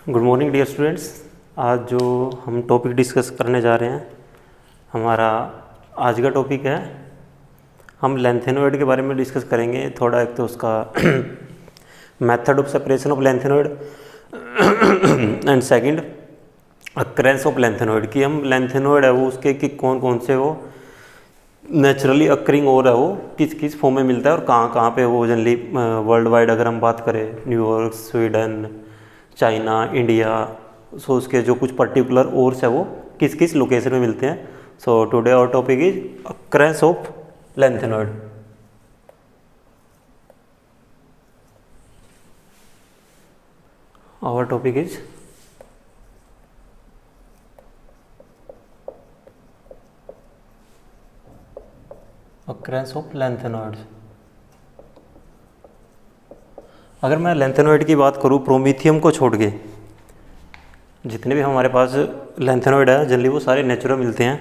Good morning dear students. आज जो हम टॉपिक डिस्कस करने जा रहे हैं, हमारा आज का टॉपिक है, हम लेंथेनॉइड के बारे में डिस्कस करेंगे। थोड़ा एक तो उसका method of separation of lanthanoid and second occurrences of lanthanoid, कि हम लेंथेनॉइड है वो उसके कि कौन कौन से वो नेचुरली अक्रिंग और है वो किस किस फॉर्म में मिलता है और कहाँ कहाँ पे वो जनरली वर्ल्ड वाइड अगर हम बात करें, न्यूयॉर्क, स्वीडन, चाइना, इंडिया, सो उसके जो कुछ पर्टिकुलर ओर्स है वो किस किस लोकेशन में मिलते हैं। So today our topic is occurrence of lanthanoid. Our topic is occurrence of lanthanoids. अगर मैं लेंथेनॉइड की बात करूँ, प्रोमीथियम को छोड़ के जितने भी हमारे पास लेंथेनॉइड है जनरली वो सारे नेचुरल मिलते हैं।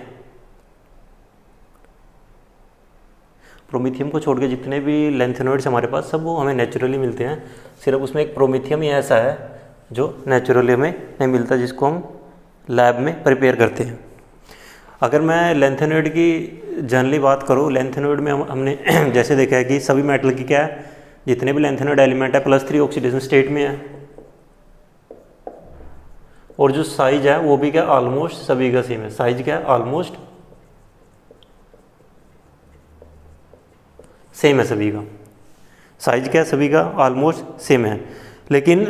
प्रोमीथियम को छोड़ के जितने भी लेंथेनॉइड्स हमारे पास सब वो हमें नेचुरली मिलते हैं। सिर्फ उसमें एक प्रोमीथियम ही ऐसा है जो नेचुरली हमें नहीं मिलता, जिसको हम लैब में प्रिपेयर करते हैं। अगर मैं लेंथेनॉइड की जनरली बात करूँ, लेंथेनॉइड में हमने जैसे देखा है कि सभी मेटल की क्या है, जितने भी लेंथेनॉइड एलिमेंट है +3 ऑक्सीडेशन स्टेट में है, और जो साइज है वो भी क्या ऑलमोस्ट सभी का सेम है। साइज क्या है, ऑलमोस्ट सेम है सभी का। साइज क्या है, सभी का ऑलमोस्ट सेम है। लेकिन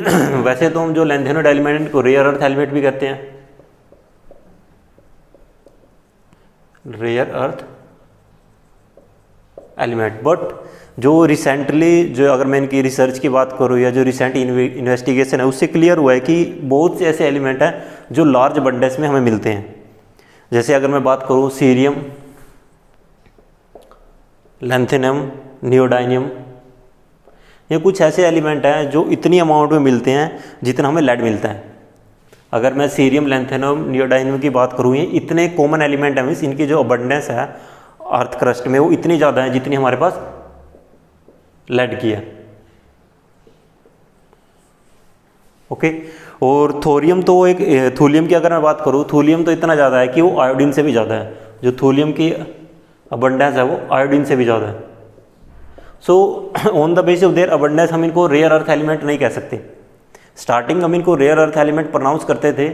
वैसे तो हम जो लेंथेनॉइड एलिमेंट को रेयर अर्थ एलिमेंट भी कहते हैं, रेयर अर्थ एलिमेंट। बट जो रिसेंटली जो अगर मैं इनकी रिसर्च की बात करूँ या जो रिसेंट इन्वेस्टिगेशन है उससे क्लियर हुआ है कि बहुत से ऐसे एलिमेंट हैं जो लार्ज अबंडेंस में हमें मिलते हैं। जैसे अगर मैं बात करूँ सीरियम, लेंथेनम, नियोडाइनियम, ये कुछ ऐसे एलिमेंट हैं जो इतनी अमाउंट में मिलते हैं जितना हमें लेड मिलता है। अगर मैं सीरियम, लेंथेनम, नियोडाइनियम की बात करूँ, ये इतने कॉमन एलिमेंट हैं, मीन्स इनकी जो अबंडेंस है अर्थ क्रस्ट में वो इतनी ज़्यादा है जितनी हमारे पास लेड की है। ओके। और थोरियम तो एक, थूलियम की अगर मैं बात करूँ, थूलियम तो इतना ज़्यादा है कि वो आयोडीन से भी ज़्यादा है। जो थूलियम की अबंडेंस है वो आयोडीन से भी ज़्यादा है। So on the basis of their abundance हम इनको रेयर अर्थ एलिमेंट नहीं कह सकते। स्टार्टिंग हम इनको रेयर अर्थ एलिमेंट प्रोनाउंस करते थे,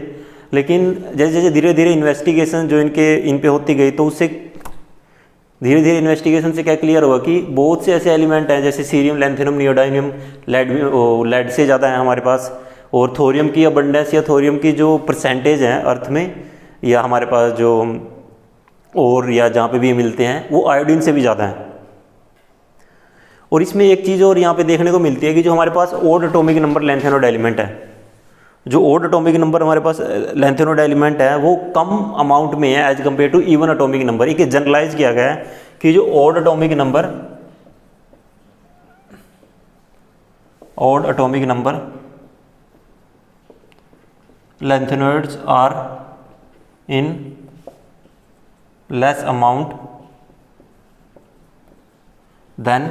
लेकिन जैसे जैसे धीरे धीरे इन्वेस्टिगेशन जो इन पे होती गई तो उससे धीरे धीरे इन्वेस्टिगेशन से क्या क्लियर हुआ कि बहुत से ऐसे एलिमेंट हैं जैसे सीरियम, लेंथेनम, नियोडाइनियम लेड से ज़्यादा है हमारे पास। और थोरियम की अबंडेंस या थोरियम की जो परसेंटेज है अर्थ में या हमारे पास जो और या जहाँ पे भी मिलते हैं वो आयोडीन से भी ज़्यादा है। और इसमें एक चीज़ और यहाँ पे देखने को मिलती है कि जो हमारे पास odd atomic number lanthanoid element है, जो ऑड एटॉमिक नंबर हमारे पास लेंथेनॉइड एलिमेंट है वो कम अमाउंट में है as compare to even atomic number. एक जनरलाइज किया गया है कि जो odd atomic number lanthanoids are in less amount than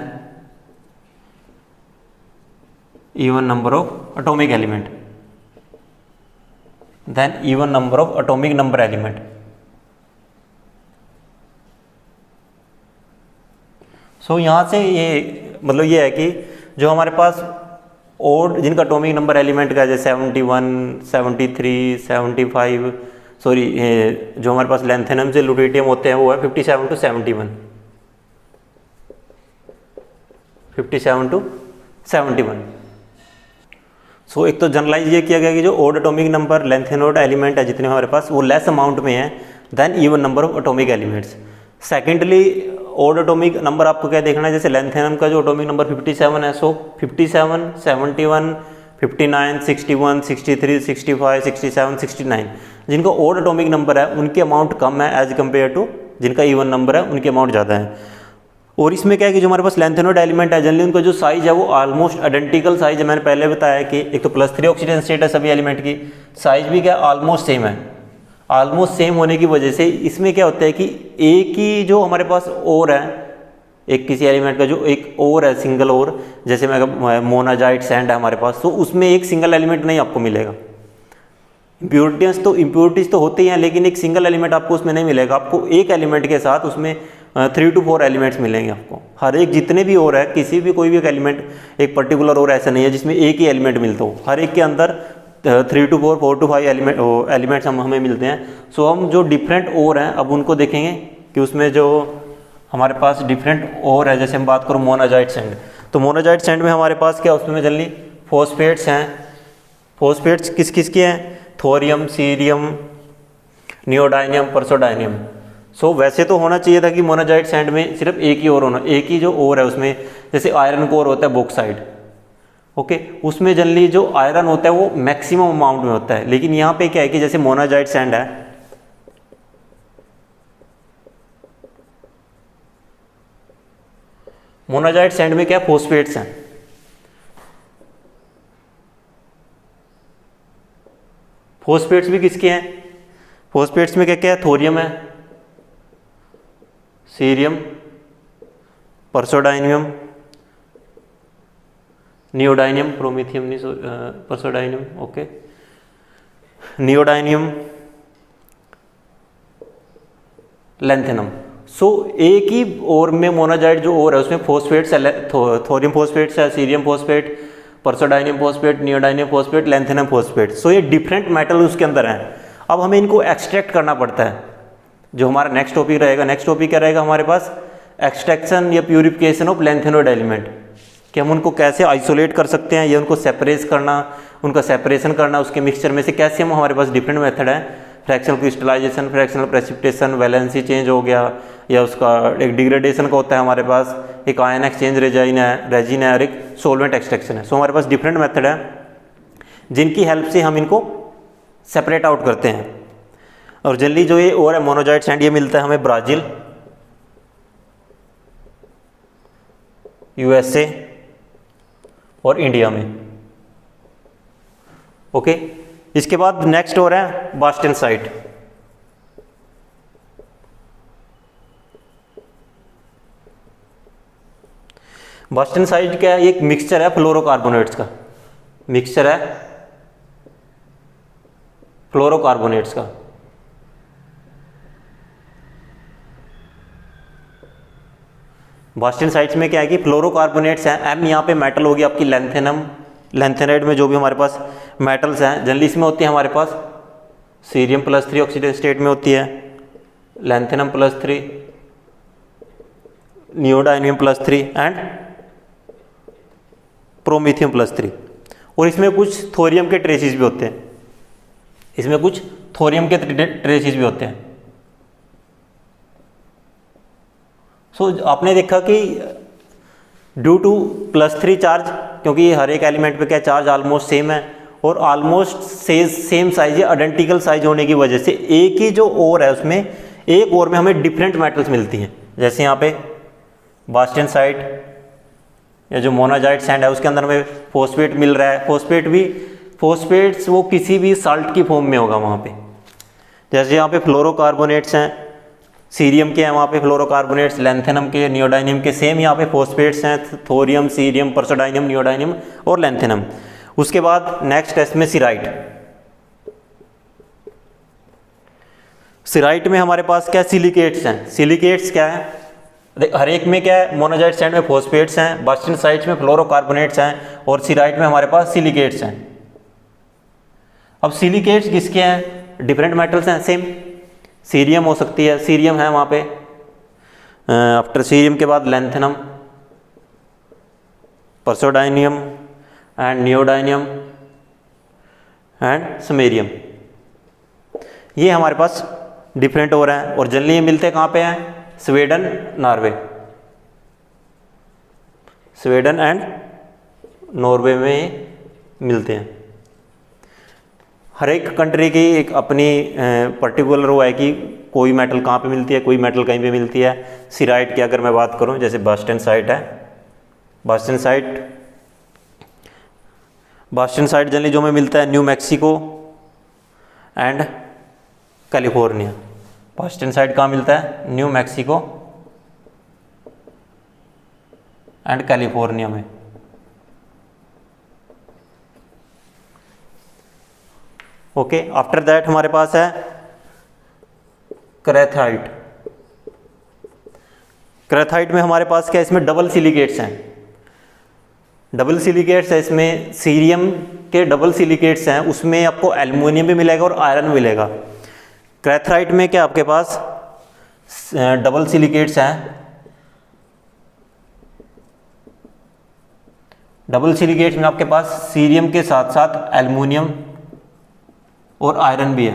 even number of atomic element, then even number of atomic number element। सो यहाँ से ये मतलब ये है कि जो हमारे पास ओड जिनका एटॉमिक नंबर एलिमेंट का जैसे 71, 73, 75, सॉरी जो हमारे पास लेंथेनम से लुटेटियम होते हैं वो है 57 to 71, 57 to 71। सो एक तो जनरलाइज ये किया गया कि जो odd atomic number lanthanoid element है जितने हमारे पास वो लेस अमाउंट में है than even number of atomic elements. Secondly odd atomic number आपको क्या देखना है, जैसे लेंथेनम का जो एटॉमिक नंबर 57 है, सो 57, 71, 59, 61, 63, 65, 67, 69 जिनका ऑड एटॉमिक नंबर है उनकी अमाउंट कम है एज कम्पेयर टू जिनका इवन नंबर है उनकी अमाउंट ज़्यादा है। और इसमें क्या है कि जो हमारे पास लेंथेनॉइड एलिमेंट है जनरली उनका जो साइज है वो ऑलमोस्ट आइडेंटिकल साइज है। मैंने पहले बताया कि एक तो +3 ऑक्सीडेशन स्टेट है सभी एलिमेंट की, साइज भी क्या ऑलमोस्ट सेम है। ऑलमोस्ट सेम होने की वजह से इसमें क्या होता है कि एक ही जो हमारे पास और है, एक किसी एलिमेंट का जो एक और है सिंगल और, जैसे मैं मोनाजाइट सैंड है हमारे पास, तो उसमें एक सिंगल एलिमेंट नहीं आपको मिलेगा। इम्प्योरिटीज़ तो होते ही हैं, लेकिन एक सिंगल एलिमेंट आपको उसमें नहीं मिलेगा, आपको एक एलिमेंट के साथ उसमें 3 to 4 एलिमेंट्स मिलेंगे आपको। हर एक जितने भी और है, किसी भी कोई भी एक एलिमेंट, एक पर्टिकुलर और ऐसा नहीं है जिसमें एक ही एलिमेंट मिलता हो, हर एक के अंदर 3 to 4, 4 to 5 एलिमेंट्स हमें मिलते हैं। सो हम जो डिफरेंट और हैं अब उनको देखेंगे कि उसमें जो हमारे पास डिफरेंट और है, जैसे हम बात करूँ मोनाजाइट सैंड, तो मोनाजाइट सैंड में हमारे पास क्या, उसमें जनरली फॉस्फेट्स हैं। फॉस्फेट्स किस किस के हैं, थोरियम, सीरियम, नियोडाइनियम, परसोडाइनियम। सो वैसे तो होना चाहिए था कि मोनाजाइट सैंड में सिर्फ एक ही और होना, एक ही जो और है उसमें, जैसे आयरन कोर होता है बॉक्साइट, ओके, उसमें जनरली जो आयरन होता है वो मैक्सिमम अमाउंट में होता है। लेकिन यहाँ पे क्या है कि जैसे मोनाजाइट सैंड है, मोनाजाइट सैंड में क्या है, फॉस्फेट्स हैं। फॉस्फेट्स भी किसके हैं, फॉस्फेट्स में क्या क्या है, थोरियम है, सीरियम, परसोडाइनियम, नियोडाइनियम, प्रोमीथियम नहीं, परसोडाइनियम, ओके, नियोडाइनियम, लैंथेनम। सो एक ही और में मोनाजाइट जो और है उसमें फॉस्फेट्स है, थोरियम फॉस्फेट्स है, cerium phosphate, praseodymium phosphate, neodymium phosphate, lanthanum phosphate. So ये डिफरेंट मेटल उसके अंदर हैं। अब हमें इनको एक्सट्रैक्ट करना पड़ता है। जो हमारा नेक्स्ट टॉपिक रहेगा, नेक्स्ट टॉपिक क्या रहेगा हमारे पास, एक्सट्रैक्शन या प्यूरिफिकेशन ऑफ लैंथेनोइड एलिमेंट, कि हम उनको कैसे आइसोलेट कर सकते हैं या उनको सेपरेट करना, उनका सेपरेशन करना उसके मिक्सचर में से कैसे हम, हमारे पास डिफरेंट मेथड है, fractional crystallization, fractional precipitation, valency change हो गया, या उसका एक डिग्रेडेशन का होता है हमारे पास, एक आयन एक्सचेंज रेजिन है और एक सोलवेंट एक्सट्रैक्शन है। सो हमारे पास डिफरेंट मेथड है जिनकी हेल्प से हम इनको सेपरेट आउट करते हैं। और जनरली जो ये और है मोनाजाइट सैंड, ये मिलता है हमें ब्राज़ील, यूएसए और इंडिया में, ओके। इसके बाद नेक्स्ट और है बास्टेनसाइट। बास्टेनसाइट क्या है, एक मिक्सचर है फ्लोरोकार्बोनेट्स का, मिक्सचर है फ्लोरोकार्बोनेट्स का। बास्टेनसाइट्स में क्या है कि फ्लोरोकार्बोनेट्स हैं, एम यहाँ पे मेटल होगी आपकी लैंथेनम, लैंथेनाइड में जो भी हमारे पास मेटल्स हैं जनरली इसमें होती है हमारे पास सीरियम +3 ऑक्सीडेंट स्टेट में होती है, लैंथेनम +3, नियोडाइनियम +3 एंड प्रोमीथियम +3। और इसमें कुछ थोरियम के ट्रेसेस भी होते हैं, इसमें कुछ थोरियम के ट्रेसेस भी होते हैं। सो आपने देखा कि ड्यू टू +3 चार्ज, क्योंकि हर एक एलिमेंट पे क्या चार्ज ऑलमोस्ट सेम है और ऑलमोस्ट सेम साइज है, आइडेंटिकल साइज होने की वजह से एक ही जो और है उसमें, एक और में हमें डिफरेंट मेटल्स मिलती हैं। जैसे यहाँ पे बास्टेनसाइट या जो मोनाजाइट सैंड है उसके अंदर में फॉस्फेट मिल रहा है, फॉस्फेट्स वो किसी भी साल्ट की फॉर्म में होगा वहाँ पे। जैसे यहाँ पे फ्लोरोकार्बोनेट्स हैं, सीरियम के हैं वहाँ पे फ्लोरोकार्बोनेट्स, लैंथेनम के, नियोडाइनियम के, सेम यहाँ पे फॉस्फेट्स हैं, थोरियम, सीरियम, परसोडाइनियम, नियोडाइनियम और लैंथेनम। उसके बाद नेक्स्ट टेस्ट में सिराइट। सिराइट में हमारे पास क्या सिलिकेट्स हैं, सिलिकेट्स क्या है, हर एक में क्या है, मोनाजाइट सैंड में फॉस्फेट्स हैं, बास्टेनसाइट्स में फ्लोरोकार्बोनेट्स हैं और सिराइट में हमारे पास सिलिकेट्स हैं। अब सिलिकेट्स किसके हैं, डिफरेंट मेटल्स हैं, सेम सीरियम हो सकती है, सीरियम है वहाँ पे, आफ्टर सीरियम के बाद लैंथेनम, परसोडाइनियम एंड नियोडाइनियम एंड समेरियम, ये हमारे पास डिफरेंट हो रहे हैं। और जनरली ये मिलते कहाँ पे हैं, Sweden, Norway, Sweden and Norway में मिलते हैं। हर एक कंट्री की एक अपनी पर्टिकुलर वो है कि कोई मेटल कहाँ पे मिलती है, कोई मेटल कहीं पे मिलती है। सिराइट की अगर मैं बात करूँ, जैसे बास्टेनसाइट है, बास्टेनसाइट जनरली जो में मिलता है न्यू मैक्सिको एंड कैलिफोर्निया। बास्टेनसाइट कहाँ मिलता है, न्यू मैक्सिको एंड कैलिफोर्निया में। ओके, आफ्टर दैट हमारे पास है क्रेथाइट। क्रेथाइट में हमारे पास क्या, इसमें डबल सिलिकेट्स हैं। डबल सिलिकेट्स है इसमें, सीरियम के डबल सिलिकेट्स हैं, उसमें आपको एल्युमिनियम भी मिलेगा और आयरन मिलेगा। क्रेथाइट में क्या आपके पास डबल सिलिकेट्स हैं, डबल सिलिकेट्स में आपके पास सीरियम के साथ साथ एल्युमिनियम और आयरन भी है।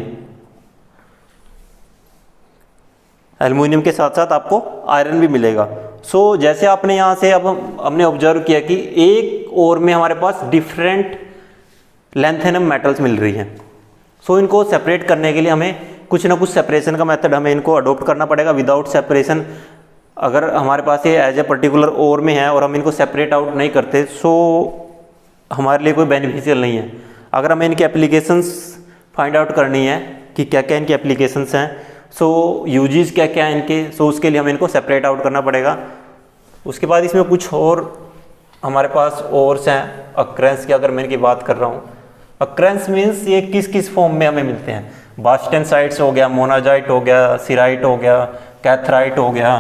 एल्युमिनियम के साथ साथ आपको आयरन भी मिलेगा। सो जैसे आपने यहाँ से अब हमने ऑब्जर्व किया कि एक ओर में हमारे पास डिफरेंट लैंथेनम मेटल्स मिल रही हैं। सो इनको सेपरेट करने के लिए हमें कुछ ना कुछ सेपरेशन का मेथड हमें इनको अडोप्ट करना पड़ेगा। विदाउट सेपरेशन अगर हमारे पास ये एज ए पर्टिकुलर ओर में है और हम इनको सेपरेट आउट नहीं करते, सो हमारे लिए कोई बेनिफिशियल नहीं है। अगर हमें इनकी एप्लीकेशंस फाइंड आउट करनी है कि क्या क्या इनकी एप्लीकेशंस हैं, सो यूजेस क्या क्या हैं इनके, सो उसके लिए हमें इनको सेपरेट आउट करना पड़ेगा। उसके बाद इसमें कुछ और हमारे पास ओर्स हैं। अक्रेंस की अगर मैं इनकी बात कर रहा हूँ, अक्रेंस मीन्स ये किस किस फॉर्म में हमें मिलते हैं। बास्टेनसाइट्स हो गया, मोनाजाइट हो गया, सिराइट हो गया, कैथराइट हो गया,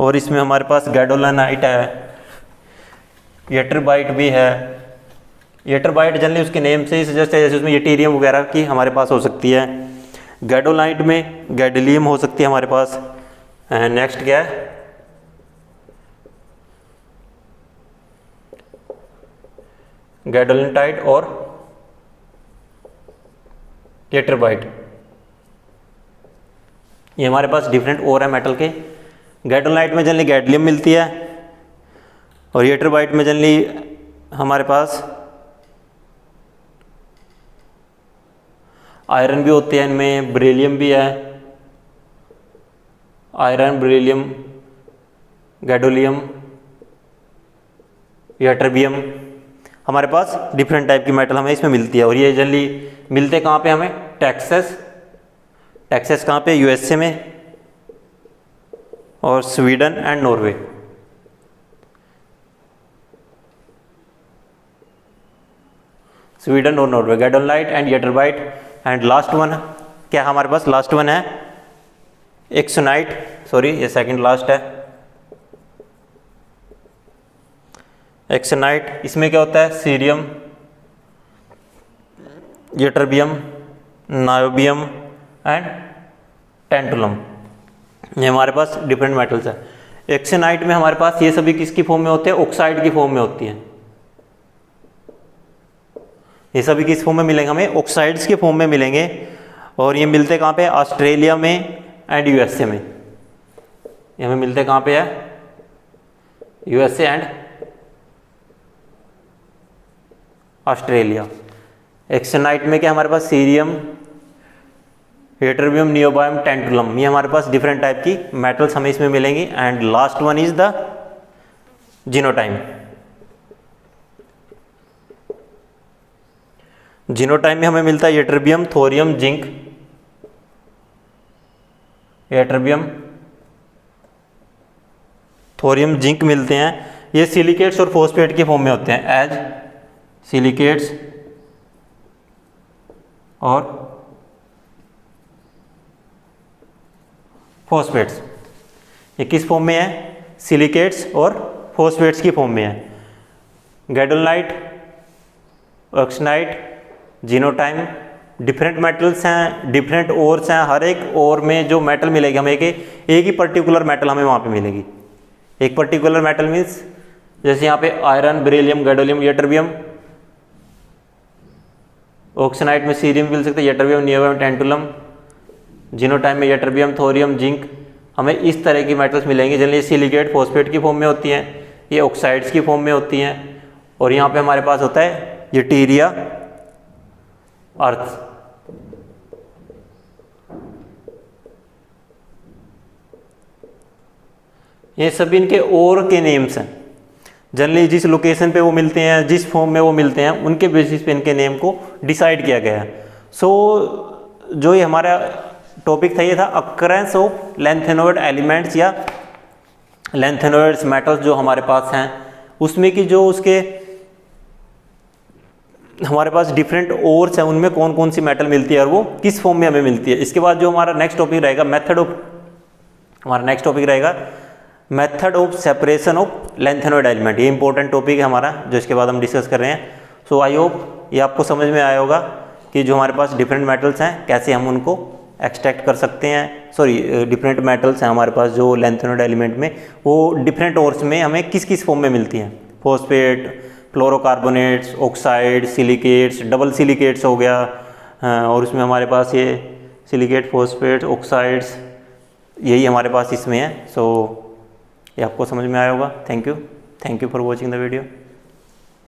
और इसमें हमारे पास गैडोलानाइट है, येटरबाइट भी है। येटरबाइट जनरली उसके नेम से ही सजेस्ट है, जैसे उसमें येटेरियम वगैरह की हमारे पास हो सकती है। गैडोलाइट में गैडोलियम हो सकती है हमारे पास। नेक्स्ट क्या है, गैडोलिनटाइट और येटरबाइट, ये हमारे पास डिफरेंट ओर है मेटल के। गैडोलाइट में जनरली गैडोलियम मिलती है और येटरबाइट में जनरली हमारे पास आयरन भी होते हैं, इनमें बेरिलियम भी है, आयरन, बेरिलियम, गैडोलियम, यटरबियम, हमारे पास डिफरेंट टाइप की मेटल हमें इसमें मिलती है। और ये जनरली मिलते कहाँ पे हमें, टेक्सास। टेक्सास कहाँ पे, यूएसए में, और स्वीडन एंड नॉर्वे। स्वीडन और Norway, gadolinite and ytterbite. And last one क्या हमारे पास, लास्ट वन है एक्सोनाइट, सॉरी ये सेकंड लास्ट है, एक्सोनाइट। इसमें क्या होता है, cerium, ytterbium, niobium and tantalum, ये हमारे पास डिफरेंट मेटल्स है। एक्सोनाइट में हमारे पास ये सभी किसकी फॉर्म में होते हैं, ऑक्साइड की फॉर्म में होती हैं। ये सभी किस फॉर्म में मिलेंगे, हमें ऑक्साइड्स के फॉर्म में मिलेंगे। और ये मिलते कहाँ पे, ऑस्ट्रेलिया में एंड यूएसए में। ये हमें मिलते कहाँ पे है, यूएसए एंड ऑस्ट्रेलिया। एक्सोनाइट में क्या हमारे पास, सीरियम, येटरबियम, नियोबायम, टेंटुलम, ये हमारे पास डिफरेंट टाइप की मेटल्स हमें इसमें मिलेंगी। And last one is the xenotime. Xenotime में हमें मिलता है ytterbium, thorium, zinc, ytterbium, thorium, zinc मिलते हैं। ये सिलिकेट्स और फॉस्फेट के फॉर्म में होते हैं, एज सिलिकेट्स और फॉस्फेट्स। ये किस फॉर्म में है, सिलिकेट्स और फॉस्फेट्स की फॉर्म में है। गैडोलाइट, ऑक्साइड, जीनोटाइम, डिफरेंट मेटल्स हैं, डिफरेंट ओर्स हैं। हर एक ओर में जो मेटल मिलेगी हमें एक ही पर्टिकुलर मेटल हमें वहाँ पे मिलेगी। एक पर्टिकुलर मेटल मीन्स जैसे यहाँ पे आयरन, बेरिलियम, गैडोलियम, येटरबियम। ऑक्साइड में सीरियम मिल सकते हैं, येटरबियम, नियोबियम, टेंटुलम। जीनोटाइम में येटरबियम, थोरियम, जिंक, हमें इस तरह की मेटल्स मिलेंगी। जनरली सिलिकेट फॉस्फेट की फॉर्म में होती हैं, ये ऑक्साइड्स की फॉर्म में होती हैं। और यहाँ पे हमारे पास होता है यूटेरिया, अर्थ। ये सभी इनके ओर के नेम्स हैं। जनरली जिस लोकेशन पे वो मिलते हैं, जिस फॉर्म में वो मिलते हैं, उनके बेसिस पे इनके नेम को डिसाइड किया गया है। सो जो ये हमारा टॉपिक था, ये था अक्रेंस ऑफ लैंथेनोइड एलिमेंट्स या लैंथेनोइड्स मेटल्स जो हमारे पास हैं, उसमें की जो उसके हमारे पास डिफरेंट ओर्स हैं, उनमें कौन कौन सी मेटल मिलती है और वो किस फॉर्म में हमें मिलती है। इसके बाद जो हमारा नेक्स्ट टॉपिक रहेगा method of separation of lanthanoid element. ये इंपॉर्टेंट टॉपिक है हमारा, जो इसके बाद हम डिस्कस कर रहे हैं। सो आई होप ये आपको समझ में आया होगा कि जो हमारे पास डिफरेंट मेटल्स हैं कैसे हम उनको एक्सट्रैक्ट कर सकते हैं। डिफरेंट मेटल्स हैं हमारे पास जो लैंथेनॉइड एलिमेंट में, वो डिफरेंट ओर्स में हमें किस किस फॉर्म में मिलती हैं। Phosphate, fluorocarbonates, oxide, silicates, double silicates हो गया, और उसमें हमारे पास ये सिलिकेट, फॉस्फेट, ऑक्साइड्स, यही हमारे पास इसमें है। सो ये आपको समझ में आया होगा। Thank you for watching the video.